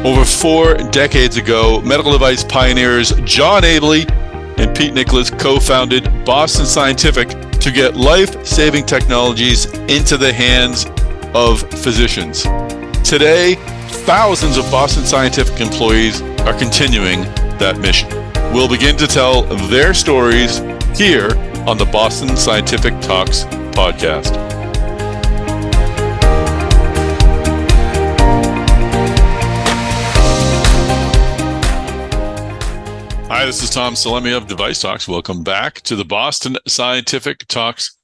Over 4 decades ago, medical device pioneers John Abley and Pete Nicholas co-founded Boston Scientific to get life-saving technologies into the hands of physicians. Today, thousands of Boston Scientific employees are continuing that mission. We'll begin to tell their stories here on the Boston Scientific Talks podcast. Hi, this is Tom Salemi of Device Talks. Welcome back to the Boston Scientific Talks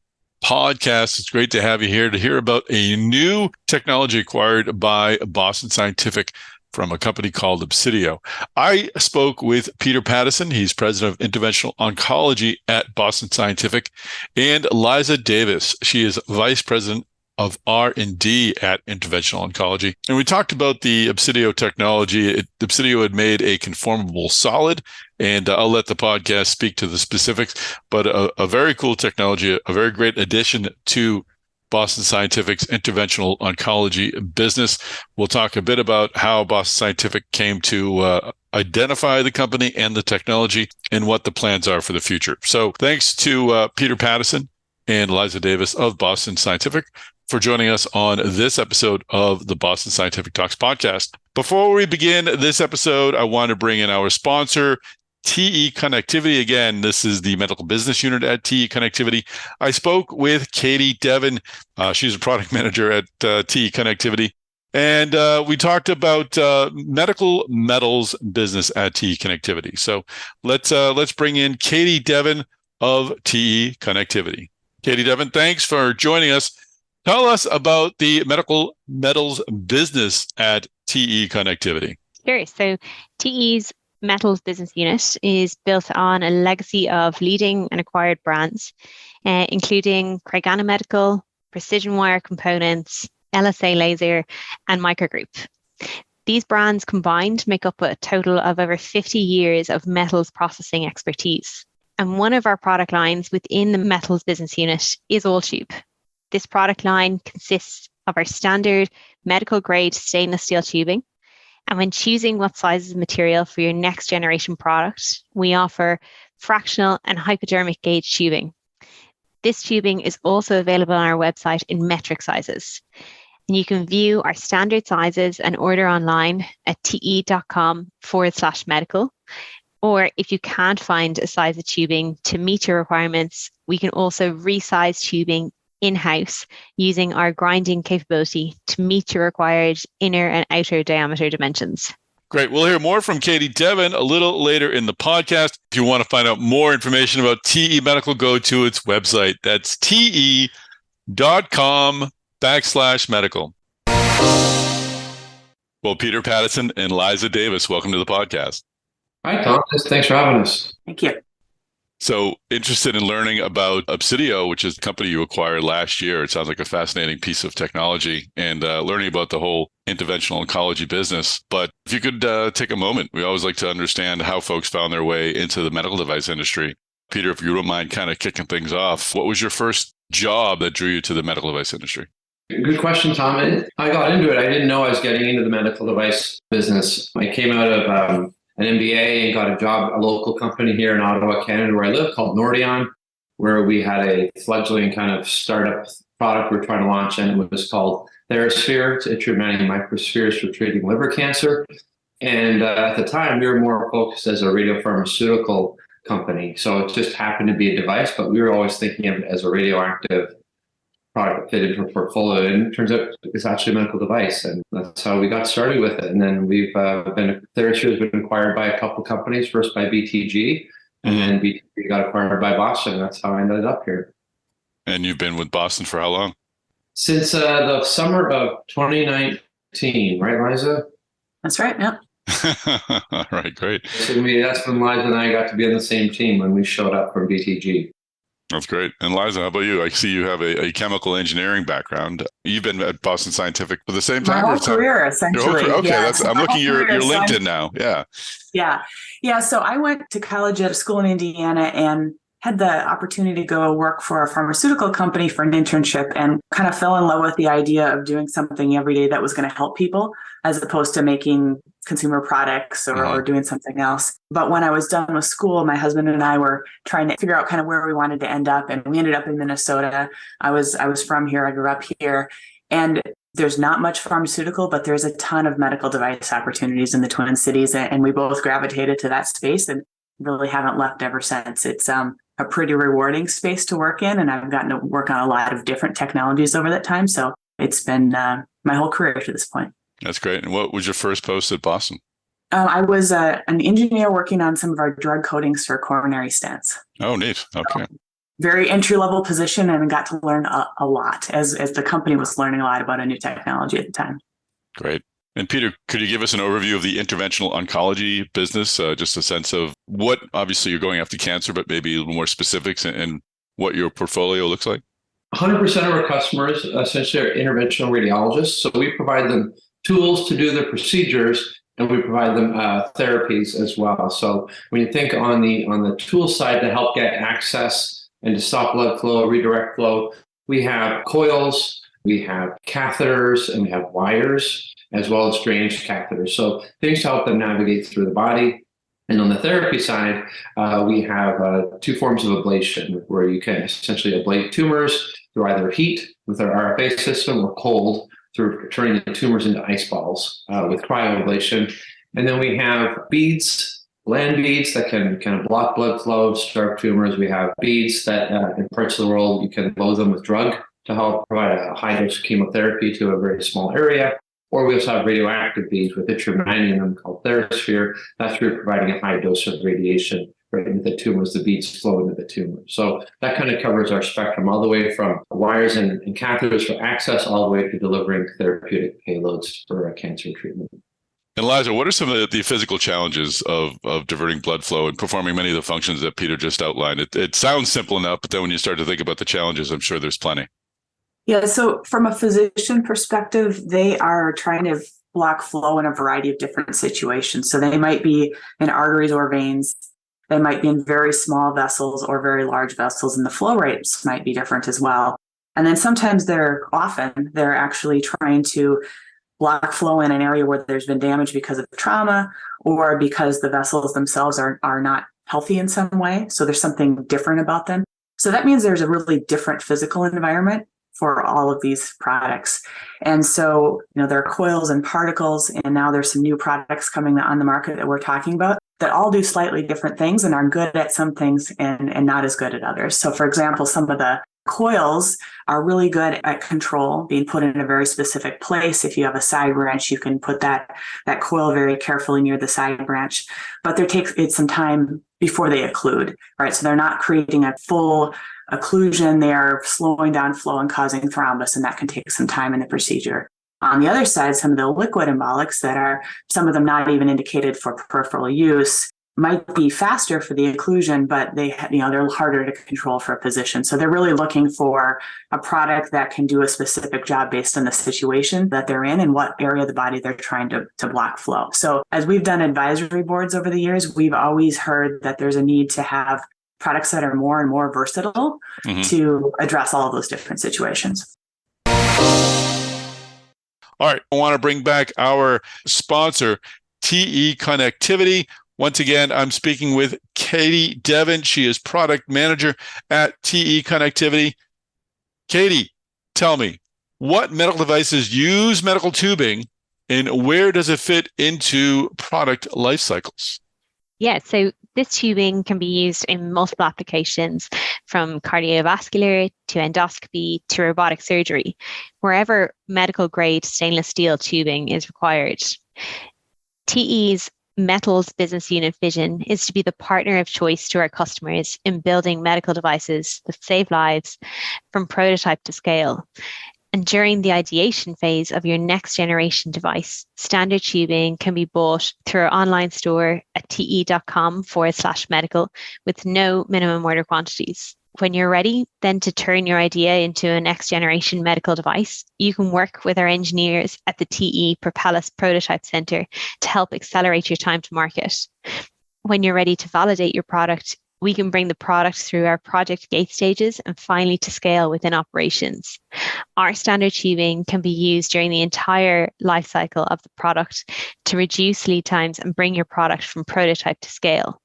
podcast. It's great to have you here to hear about a new technology acquired by Boston Scientific from a company called Obsidio. I spoke with Peter Pattison. He's president of Interventional Oncology at Boston Scientific, and Liza Davis. She is vice president of R&D at Interventional Oncology. And we talked about the Obsidio technology. Obsidio had made a conformable solid, and I'll let the podcast speak to the specifics, but a very cool technology, a very great addition to Boston Scientific's interventional oncology business. We'll talk a bit about how Boston Scientific came to identify the company and the technology and what the plans are for the future. So thanks to Peter Pattison and Liza Davis of Boston Scientific for joining us on this episode of the Boston Scientific Talks podcast. Before we begin this episode, I want to bring in our sponsor, TE Connectivity. Again, this is the medical business unit at TE Connectivity. I spoke with Katie Devon. She's a product manager at TE Connectivity. And we talked about medical metals business at TE Connectivity. So let's bring in Katie Devon of TE Connectivity. Katie Devon, thanks for joining us. Tell us about the medical metals business at TE Connectivity. Sure. So TE's metals business unit is built on a legacy of leading and acquired brands, including Creganna Medical, Precision Wire Components, LSA Laser, and Microgroup. These brands combined make up a total of over 50 years of metals processing expertise. And one of our product lines within the metals business unit is AllTube. This product line consists of our standard medical grade stainless steel tubing. And when choosing what sizes of material for your next generation product, we offer fractional and hypodermic gauge tubing. This tubing is also available on our website in metric sizes. And you can view our standard sizes and order online at te.com/medical. Or if you can't find a size of tubing to meet your requirements, we can also resize tubing in-house using our grinding capability to meet your required inner and outer diameter dimensions. Great. We'll hear more from Katie Devon a little later in the podcast. If you want to find out more information about TE Medical, go to its website. That's te.com/medical. Well, Peter Pattison and Liza Davis, welcome to the podcast. Hi, Tom. Thanks for having us. Thank you. So interested in learning about Obsidio, which is the company you acquired last year. It sounds like a fascinating piece of technology, and learning about the whole interventional oncology business. But if you could take a moment, we always like to understand how folks found their way into the medical device industry. Peter, if you don't mind kind of kicking things off, what was your first job that drew you to the medical device industry? Good question, Tom. I got into it. I didn't know I was getting into the medical device business. I came out of an MBA and got a job at a local company here in Ottawa, Canada, where I live, called Nordion, where we had a fledgling kind of startup product we're trying to launch, and it was called TheraSphere. It's intravenous microspheres for treating liver cancer. And at the time, we were more focused as a radiopharmaceutical company. So it just happened to be a device, but we were always thinking of it as a radioactive product that fit into our portfolio, and it turns out it's actually a medical device, and that's how we got started with it. And then TheraSphere has been acquired by a couple companies, first by BTG, and then BTG got acquired by Boston. That's how I ended up here. And you've been with Boston for how long? Since the summer of 2019, right, Liza? That's right, yeah. All right, great. So that's when Liza and I got to be on the same team when we showed up from BTG. That's great. And Liza, how about you? I see you have a chemical engineering background. You've been at Boston Scientific for the same time? My whole career, essentially. Okay, yeah. I'm looking at your LinkedIn now. Yeah. Yeah. So I went to college at a school in Indiana and had the opportunity to go work for a pharmaceutical company for an internship and kind of fell in love with the idea of doing something every day that was going to help people as opposed to making consumer products or doing something else. But when I was done with school, my husband and I were trying to figure out kind of where we wanted to end up. And we ended up in Minnesota. I was from here. I grew up here. And there's not much pharmaceutical, but there's a ton of medical device opportunities in the Twin Cities. And we both gravitated to that space and really haven't left ever since. It's a pretty rewarding space to work in. And I've gotten to work on a lot of different technologies over that time. So it's been my whole career to this point. That's great. And what was your first post at Boston? I was an engineer working on some of our drug coatings for coronary stents. Oh, neat. Okay. So, very entry-level position, and got to learn a lot as the company was learning a lot about a new technology at the time. Great. And Peter, could you give us an overview of the interventional oncology business? Just a sense of what, obviously you're going after cancer, but maybe a little more specifics and what your portfolio looks like? 100% of our customers essentially are interventional radiologists. So we provide them tools to do their procedures, and we provide them therapies as well. So when you think on the tool side to help get access and to stop blood flow, redirect flow, we have coils, we have catheters, and we have wires, as well as drainage catheters. So things to help them navigate through the body. And on the therapy side, we have two forms of ablation where you can essentially ablate tumors through either heat with our RFA system or cold through turning the tumors into ice balls with cryoablation. And then we have beads, land beads that can kind of block blood flow, starve tumors. We have beads that in parts of the world, you can load them with drug to help provide a high dose of chemotherapy to a very small area. Or we also have radioactive beads with yttrium in them called Therasphere. That's where you're providing a high dose of radiation right into the tumors. The beads flow into the tumor. So that kind of covers our spectrum all the way from wires and catheters for access all the way to delivering therapeutic payloads for cancer treatment. And Liza, what are some of the physical challenges of diverting blood flow and performing many of the functions that Peter just outlined? It sounds simple enough, but then when you start to think about the challenges, I'm sure there's plenty. Yeah, so from a physician perspective, they are trying to block flow in a variety of different situations. So they might be in arteries or veins. They might be in very small vessels or very large vessels, and the flow rates might be different as well. And then sometimes they're actually trying to block flow in an area where there's been damage because of trauma or because the vessels themselves are not healthy in some way. So there's something different about them. So that means there's a really different physical environment for all of these products. And so, there are coils and particles, and now there's some new products coming on the market that we're talking about that all do slightly different things and are good at some things and not as good at others. So for example, some of the coils are really good at control, being put in a very specific place. If you have a side branch, you can put that coil very carefully near the side branch, but it's some time before they occlude, right? So they're not creating a full occlusion. They are slowing down flow and causing thrombus, and that can take some time in the procedure. On the other side, some of the liquid embolics that are, some of them not even indicated for peripheral use, might be faster for the occlusion, but they're harder to control for a physician. So they're really looking for a product that can do a specific job based on the situation that they're in and what area of the body they're trying to block flow. So as we've done advisory boards over the years, we've always heard that there's a need to have products that are more and more versatile to address all of those different situations. All right. I want to bring back our sponsor, TE Connectivity. Once again, I'm speaking with Katie Devon. She is product manager at TE Connectivity. Katie, tell me, what medical devices use medical tubing and where does it fit into product life cycles? Yeah, so this tubing can be used in multiple applications, from cardiovascular to endoscopy to robotic surgery, wherever medical grade stainless steel tubing is required. TE's Metals business unit vision is to be the partner of choice to our customers in building medical devices that save lives from prototype to scale. And during the ideation phase of your next generation device, standard tubing can be bought through our online store at te.com/medical with no minimum order quantities. When you're ready, then to turn your idea into a next generation medical device, you can work with our engineers at the TE Propellus Prototype Center to help accelerate your time to market. When you're ready to validate your product, we can bring the product through our project gate stages and finally to scale within operations. Our standard tubing can be used during the entire life cycle of the product to reduce lead times and bring your product from prototype to scale.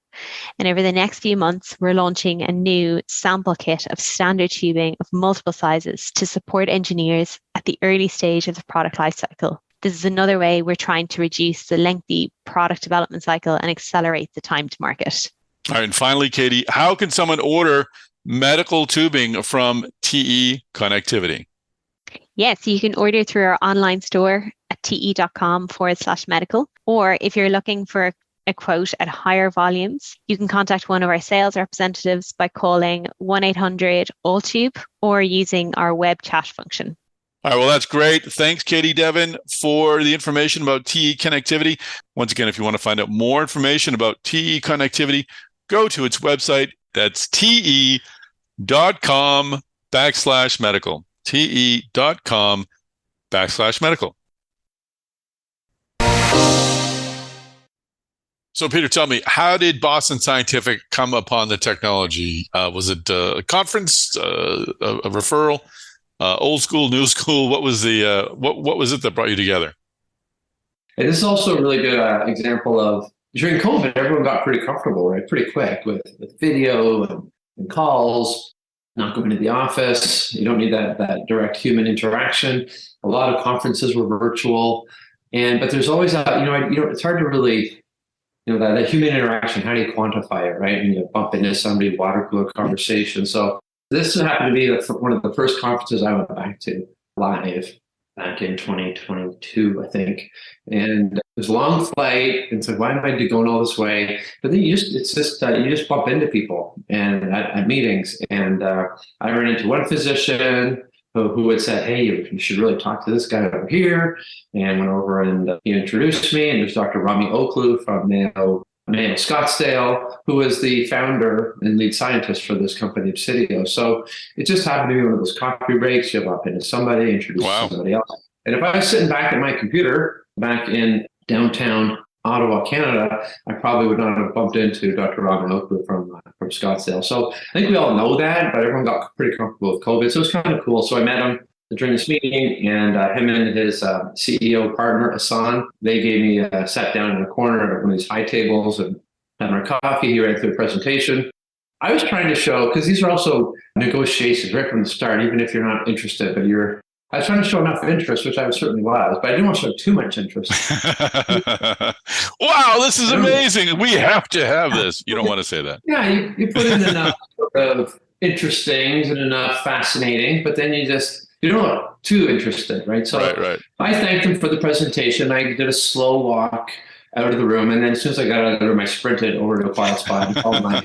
And over the next few months, we're launching a new sample kit of standard tubing of multiple sizes to support engineers at the early stage of the product lifecycle. This is another way we're trying to reduce the lengthy product development cycle and accelerate the time to market. All right. And finally, Katie, how can someone order medical tubing from TE Connectivity? Yes, you can order through our online store at te.com/medical. Or if you're looking for a quote at higher volumes, you can contact one of our sales representatives by calling 1-800-ALL-TUBE or using our web chat function. All right, well, that's great. Thanks, Katie Devon, for the information about TE Connectivity. Once again, if you want to find out more information about TE Connectivity, go to its website. That's te.com/medical. te.com/medical. So, Peter, tell me, how did Boston Scientific come upon the technology? Was it a conference, a referral? Old school, new school? What was the what was it that brought you together? And this is also a really good example of during COVID, everyone got pretty comfortable, right? Pretty quick with video and calls, not going to the office. You don't need that direct human interaction. A lot of conferences were virtual, but there's always it's hard to really, that human interaction. How do you quantify it, right? And you bump into somebody, water cooler conversation. So this happened to be one of the first conferences I went back to live back in 2022, I think. And it was a long flight. And so why am I going all this way? But then you just bump into people and at meetings. And I ran into one physician who had said, hey, you should really talk to this guy over here. And went over and he introduced me. And there's Dr. Rami Oklu from Mayo Scottsdale, who is the founder and lead scientist for this company, Obsidio. So it just happened to be one of those coffee breaks. You bump into somebody, introduce somebody else. And if I was sitting back at my computer back in downtown Ottawa, Canada, I probably would not have bumped into Dr. Rami Oklu from Scottsdale. So I think we all know that, but everyone got pretty comfortable with COVID. So it was kind of cool. So I met him during this meeting, and him and his CEO partner, Hassan, they gave me sat down in a corner at one of these high tables and had our coffee. He ran through the presentation. I was trying to show, because these are also negotiations right from the start, even if you're not interested, but I was trying to show enough interest, which I certainly was, but I didn't want to show too much interest. Wow, this is amazing. We have to have this. You don't want to say that. Yeah, you put in enough of interesting and enough fascinating, but then you don't look too interested, right? So right. I thanked him for the presentation. I did a slow walk out of the room. And then as soon as I got out of the room, I sprinted over to a quiet spot and called my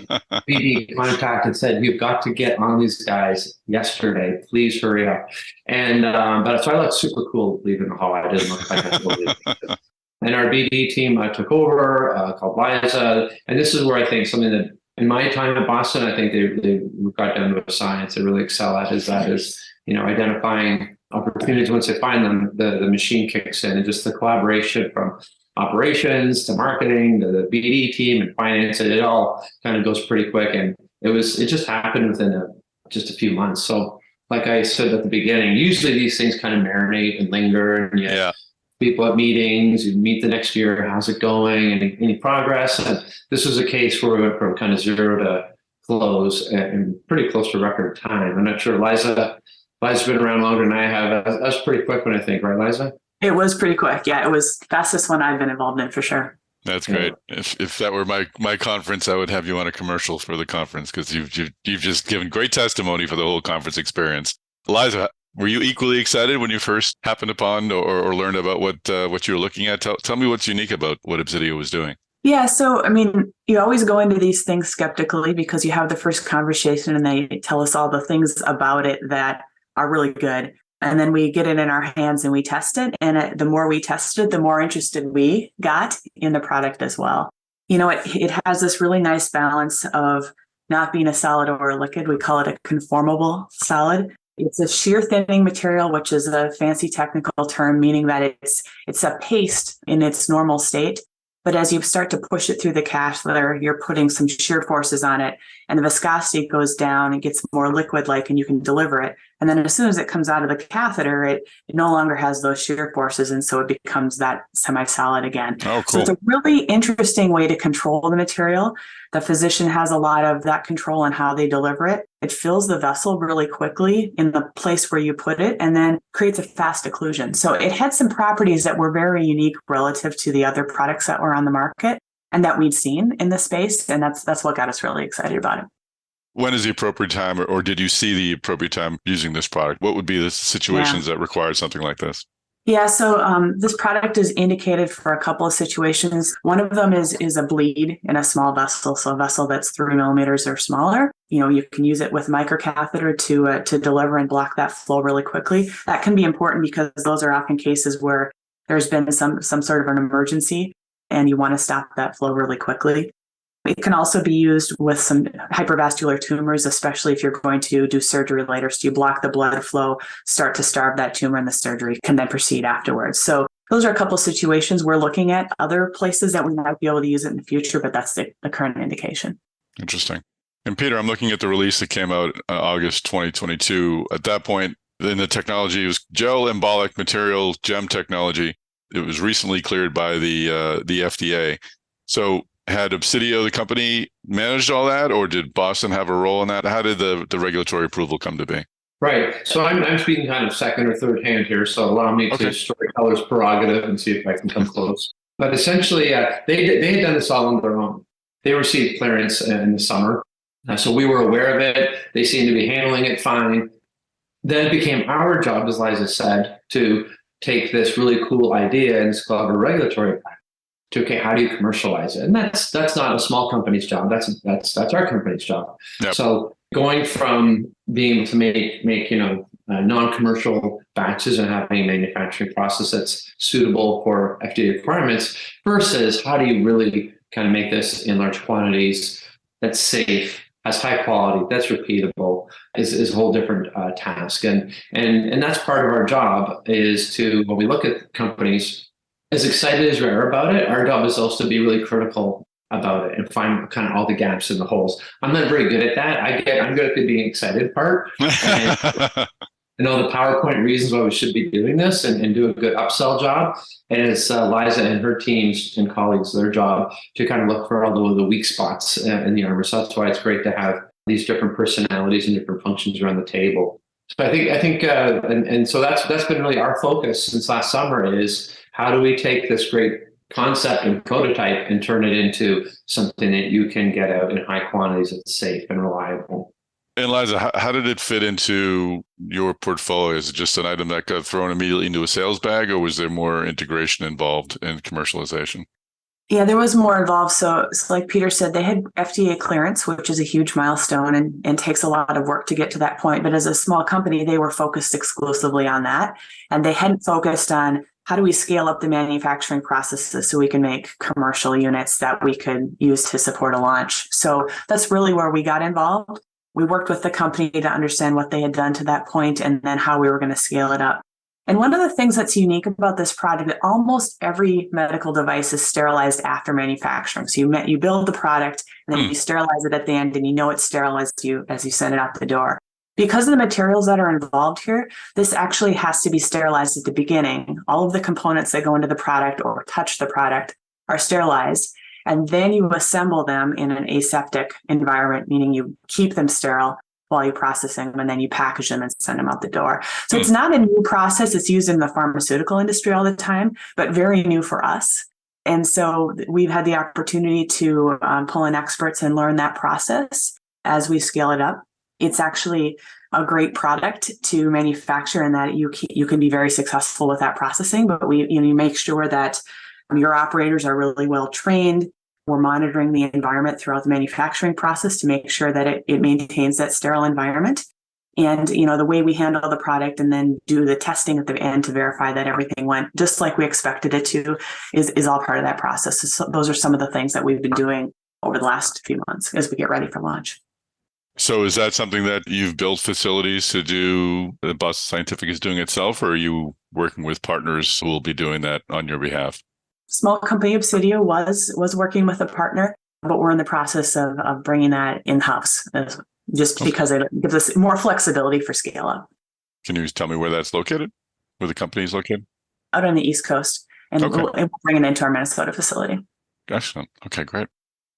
BD contact and said, you've got to get on these guys yesterday. Please hurry up. And but so I looked super cool leaving the hall. I didn't look like I had to leave. And our BD team took over, called Liza. And this is where I think something that in my time at Boston, I think they got down to a science they really excel at is identifying opportunities. Once they find them, the machine kicks in, and just the collaboration from operations to marketing to the BD team and finance, it all kind of goes pretty quick. And it just happened within just a few months. So like I said at the beginning, usually these things kind of marinate and linger, and people at meetings, you meet the next year, how's it going, any progress? And this was a case where we went from kind of zero to close in pretty close to record time. I'm not sure, Liza's been around longer than I have. That was pretty quick when I think, right, Liza? It was pretty quick. Yeah, it was fastest one I've been involved in for sure. That's great. If that were my conference, I would have you on a commercial for the conference, because you've just given great testimony for the whole conference experience. Liza, were you equally excited when you first happened upon or learned about what you were looking at? Tell me what's unique about what Obsidio was doing. Yeah, so I mean, you always go into these things skeptically because you have the first conversation and they tell us all the things about it that are really good. And then we get it in our hands and we test it. And the more we tested, the more interested we got in the product as well. It has this really nice balance of not being a solid or a liquid. We call it a conformable solid. It's a shear thinning material, which is a fancy technical term, meaning that it's a paste in its normal state, But as you start to push it through the catheter, you're putting some shear forces on it, and the viscosity goes down and gets more liquid-like, and you can deliver it. And then as soon as it comes out of the catheter, it no longer has those shear forces, and so it becomes that semi-solid again. Oh, cool. So it's a really interesting way to control the material. The physician has a lot of that control on how they deliver it. It fills the vessel really quickly in the place where you put it, and then creates a fast occlusion. So it had some properties that were very unique relative to the other products that were on the market and that we'd seen in the space. And that's what got us really excited about it. When is the appropriate time, or did you see the appropriate time using this product? What would be the situations that require something like this? Yeah, so this product is indicated for a couple of situations. One of them is a bleed in a small vessel, so a vessel that's 3 millimeters or smaller. You can use it with microcatheter to deliver and block that flow really quickly. That can be important because those are often cases where there's been some sort of an emergency and you want to stop that flow really quickly. It can also be used with some hypervascular tumors, especially if you're going to do surgery later. So you block the blood flow, start to starve that tumor, and the surgery can then proceed afterwards. So those are a couple of situations. We're looking at other places that we might be able to use it in the future, but that's the current indication. Interesting. And Peter, I'm looking at the release that came out August 2022. At that point, then the technology was gel embolic material, GEM technology. It was recently cleared by the FDA. So had Obsidio, the company, managed all that, or did Boston have a role in that? How did the regulatory approval come to be? Right. So I'm speaking kind of second or third hand here, so allow me to storyteller's prerogative and see if I can come close. But essentially, they had done this all on their own. They received clearance in the summer, so we were aware of it. They seemed to be handling it fine. Then it became our job, as Liza said, to take this really cool idea and it's called a regulatory path. To, okay, how do you commercialize it? And that's not a small company's job. That's our company's job. Yep. So going from being able to make non-commercial batches and having a manufacturing process that's suitable for FDA requirements versus how do you really kind of make this in large quantities that's safe, has high quality, that's repeatable, is a whole different task. And that's part of our job is to, when we look at companies, as excited as we are about it, our job is also to be really critical about it and find kind of all the gaps and the holes. I'm not very good at that. I'm good at the being excited part. And know the PowerPoint reasons why we should be doing this and do a good upsell job. And it's Liza and her teams and colleagues, their job to kind of look for all the weak spots in the armor. So that's why it's great to have these different personalities and different functions around the table. So I think, and so that's been really our focus since last summer is how do we take this great concept and prototype and turn it into something that you can get out in high quantities that's safe and reliable. And Liza, how did it fit into your portfolio? Is it just an item that got thrown immediately into a sales bag, or was there more integration involved in commercialization? Yeah, there was more involved. So like Peter said, they had FDA clearance, which is a huge milestone and takes a lot of work to get to that point. But as a small company, they were focused exclusively on that. And they hadn't focused on how do we scale up the manufacturing processes so we can make commercial units that we could use to support a launch. So that's really where we got involved. We worked with the company to understand what they had done to that point and then how we were going to scale it up. And one of the things that's unique about this product, that almost every medical device is sterilized after manufacturing. So you build the product and then you sterilize it at the end and you know it's sterilized as you send it out the door. Because of the materials that are involved here, this actually has to be sterilized at the beginning. All of the components that go into the product or touch the product are sterilized. And then you assemble them in an aseptic environment, meaning you keep them sterile while you're processing them, and then you package them and send them out the door. So it's not a new process. It's used in the pharmaceutical industry all the time, but very new for us. And so we've had the opportunity to pull in experts and learn that process as we scale it up. It's actually a great product to manufacture in that you can be very successful with that processing, but you make sure that your operators are really well trained. We're monitoring the environment throughout the manufacturing process to make sure that it maintains that sterile environment. And, the way we handle the product and then do the testing at the end to verify that everything went just like we expected it to is all part of that process. So those are some of the things that we've been doing over the last few months as we get ready for launch. So is that something that you've built facilities to do, that Boston Scientific is doing itself, or are you working with partners who will be doing that on your behalf? small company, Obsidio, was working with a partner, but we're in the process of bringing that in-house just because it gives us more flexibility for scale up. Can you tell me where that's located? Where the company is located? Out on the East Coast, and we'll bring it into our Minnesota facility. Excellent. Okay, great.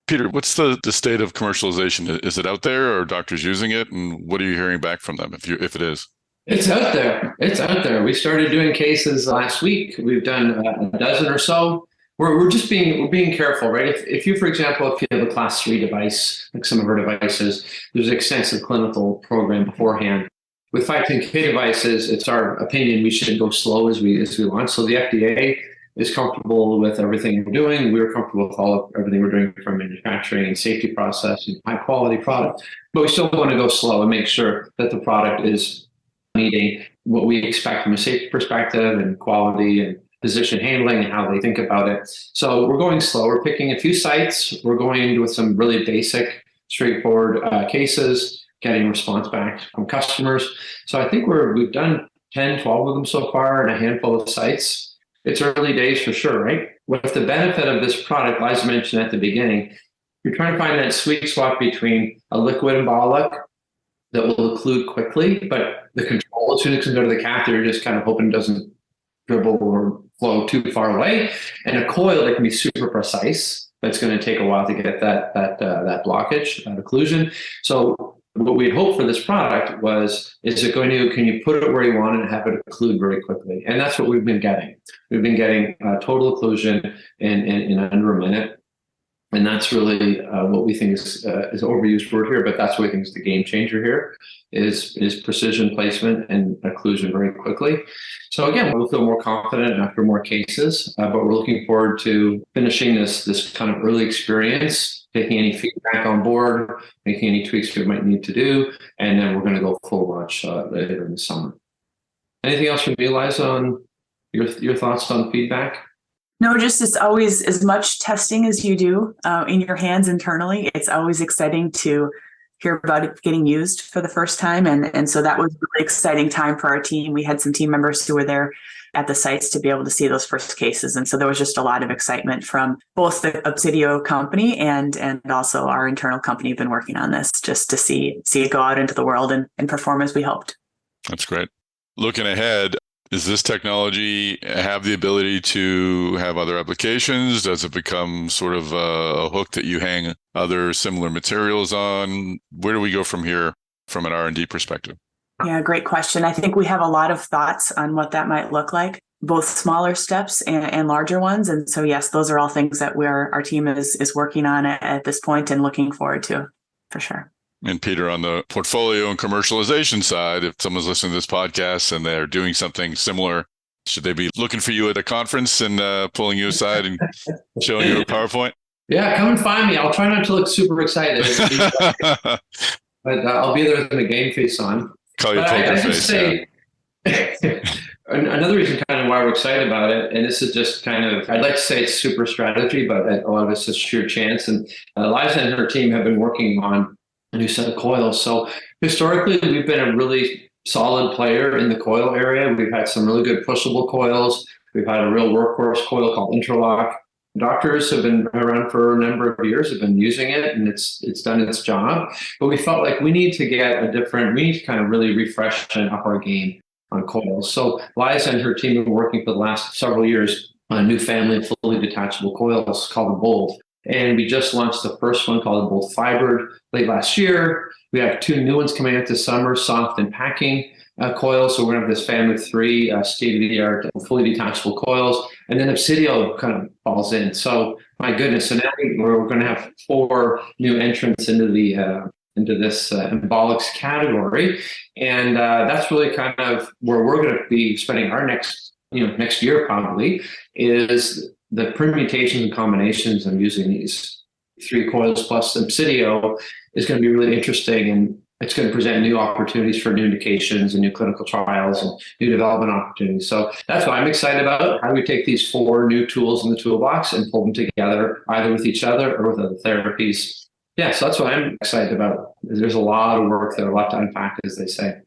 Peter, what's the state of commercialization? Is it out there, or are doctors using it? And what are you hearing back from them if it is? It's out there. It's out there. We started doing cases last week. We've done a dozen or so. We're being careful, right? If you, for example, if you have a class 3 device, like some of our devices, there's an extensive clinical program beforehand. With 510K devices, it's our opinion we should go slow as we launch. So the FDA is comfortable with everything we're doing. We're comfortable with everything we're doing from manufacturing and safety process and high quality product. But we still want to go slow and make sure that the product is meeting what we expect from a safety perspective and quality and physician handling and how they think about it. So we're going slow. We're picking a few sites. We're going with some really basic, straightforward cases, getting response back from customers. So I think we've done 10, 12 of them so far and a handful of sites. It's early days for sure, right? With the benefit of this product, Liza mentioned at the beginning, you're trying to find that sweet spot between a liquid embolic that will occlude quickly, but the control, as soon as it can go to the catheter, you're just kind of hoping it doesn't dribble or flow too far away, and a coil that can be super precise, but it's going to take a while to get that blockage, that occlusion. So what we hope for this product can you put it where you want and have it occlude very quickly? And that's what we've been getting. We've been getting total occlusion in under a minute. And that's really what we think is overused word here, but that's what we think is the game changer here is precision placement and occlusion very quickly. So again, we'll feel more confident after more cases, but we're looking forward to finishing this kind of early experience, taking any feedback on board, making any tweaks we might need to do, and then we're going to go full launch later in the summer. Anything else from you, Liza, on your thoughts on feedback? No, just it's always as much testing as you do in your hands internally. It's always exciting to hear about it getting used for the first time. And so that was a really exciting time for our team. We had some team members who were there at the sites to be able to see those first cases. And so there was just a lot of excitement from both the Obsidio company and also our internal company who've been working on this just to see it go out into the world and perform as we hoped. That's great. Looking ahead, does this technology have the ability to have other applications? Does it become sort of a hook that you hang other similar materials on? Where do we go from here from an R&D perspective? Yeah, great question. I think we have a lot of thoughts on what that might look like, both smaller steps and larger ones. And so, yes, those are all things that our team is working on at this point and looking forward to, for sure. And Peter, on the portfolio and commercialization side, if someone's listening to this podcast and they're doing something similar, should they be looking for you at a conference and pulling you aside and showing you a PowerPoint? Yeah, come and find me. I'll try not to look super excited, but I'll be there with the game face on. Call you poker face. Say, another reason kind of why we're excited about it, and this is just kind of, I'd like to say it's super strategy, but a lot of it's just sheer chance. And Liza and her team have been working on a new set of coils. So historically, we've been a really solid player in the coil area. We've had some really good pushable coils. We've had a real workhorse coil called Interlock. Doctors have been around for a number of years, have been using it, and it's done its job. But we felt like we need to kind of really refresh and up our game on coils. So Liza and her team have been working for the last several years on a new family of fully detachable coils called the Bold. And we just launched the first one called the Bold Fibered late last year. We have 2 new ones coming out this summer, soft and packing coils. So we're going to have this family of 3 state-of-the-art fully detachable coils. And then Obsidio kind of falls in. So my goodness. So now we're going to have 4 new entrants into this embolics category. And that's really kind of where we're going to be spending our next year probably is the permutations and combinations of using these 3 coils plus Obsidio is going to be really interesting, and it's going to present new opportunities for new indications and new clinical trials and new development opportunities. So that's what I'm excited about. How do we take these 4 new tools in the toolbox and pull them together either with each other or with other therapies? Yeah, so that's what I'm excited about. There's a lot of work there, a lot to unpack, as they say.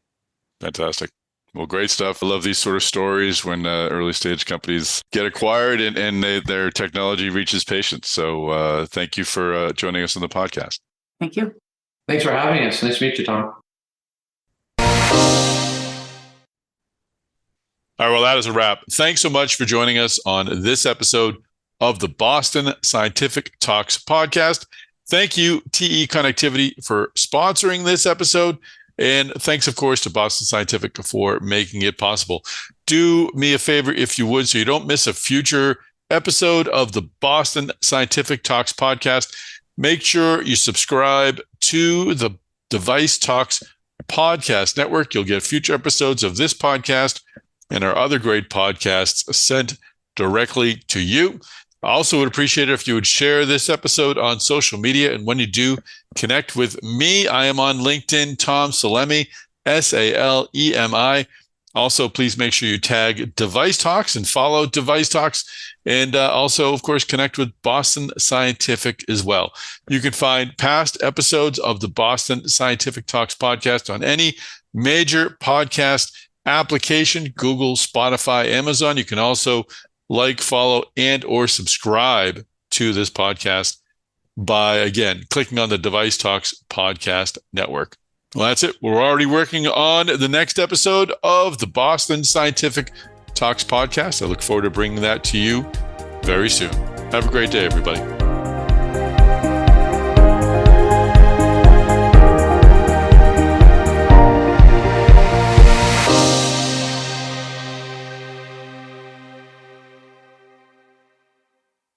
Fantastic. Well, great stuff. I love these sort of stories when early stage companies get acquired and their technology reaches patients. So thank you for joining us on the podcast. Thank you. Thanks for having us. Nice to meet you, Tom. All right, well, that is a wrap. Thanks so much for joining us on this episode of the Boston Scientific Talks podcast. Thank you, TE Connectivity, for sponsoring this episode. And thanks, of course, to Boston Scientific for making it possible. Do me a favor, if you would, so you don't miss a future episode of the Boston Scientific Talks podcast. Make sure you subscribe to the Device Talks podcast network. You'll get future episodes of this podcast and our other great podcasts sent directly to you. I also would appreciate it if you would share this episode on social media. And when you do, connect with me. I am on LinkedIn, Tom Salemi, Salemi. Also, please make sure you tag Device Talks and follow Device Talks. And also, of course, connect with Boston Scientific as well. You can find past episodes of the Boston Scientific Talks podcast on any major podcast application, Google, Spotify, Amazon. You can also like, follow, and or subscribe to this podcast by, again, clicking on the Device Talks podcast network. Well, that's it. We're already working on the next episode of the Boston Scientific Talks podcast. I look forward to bringing that to you very soon. Have a great day, everybody.